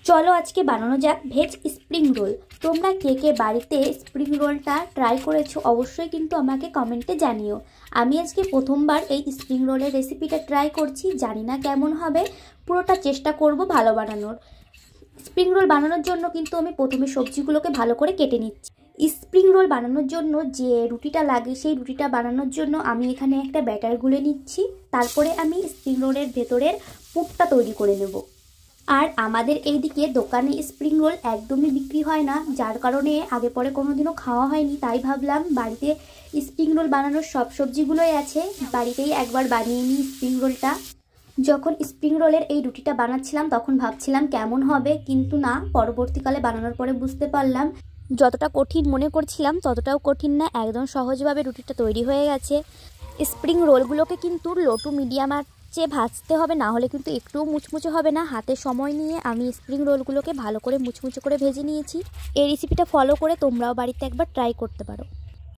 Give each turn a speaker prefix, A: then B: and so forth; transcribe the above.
A: চলো আজকে বানানো যাক ভেজ স্প্রিং রোল। তোমরা কে কে বাড়িতে স্প্রিং রোলটা ট্রাই করেছো অবশ্যই কিন্তু আমাকে কমেন্টে জানিও। আমি আজকে প্রথমবার এই স্প্রিং রোলের রেসিপিটা ট্রাই করছি, জানি না কেমন হবে, পুরোটা চেষ্টা করব ভালো বানানোর। স্প্রিং রোল বানানোর জন্য কিন্তু আমি প্রথমে সবজিগুলোকে ভালো করে কেটে নিচ্ছি। স্প্রিং রোল বানানোর জন্য যে রুটিটা লাগে সেই রুটিটা বানানোর জন্য আমি এখানে একটা ব্যাটার গুলে নিচ্ছি। তারপরে আমি স্প্রিং রোলের ভেতরের পুরটা তৈরি করে নেব। আর আমাদের এইদিকে দোকানে স্প্রিং রোল একদমই বিক্রি হয় না, যার কারণে আগে পরে কোনোদিনও খাওয়া হয়নি। তাই ভাবলাম বাড়িতে স্প্রিং রোল বানানোর সব সবজিগুলোই আছে, বাড়িতেই একবার বানিয়ে নিই স্প্রিং রোলটা। যখন স্প্রিং রোলের এই রুটিটা বানাচ্ছিলাম তখন ভাবছিলাম কেমন হবে, কিন্তু না, পরবর্তীকালে বানানোর পরে বুঝতে পারলাম যতটা কঠিন মনে করছিলাম ততটাও কঠিন না, একদম সহজভাবে রুটিটা তৈরি হয়ে গেছে। স্প্রিং রোলগুলোকে কিন্তু লো টু মিডিয়াম আঁচে ভাজতে হবে, না হলে কিন্তু একটুও মুচমুচে হবে না। হাতে সময় নিয়ে আমি স্প্রিং রোলগুলোকে ভালো করে মুচমুচে করে ভেজে নিয়েছি। এই রেসিপিটা ফলো করে তোমরাও বাড়িতে একবার ট্রাই করতে পারো।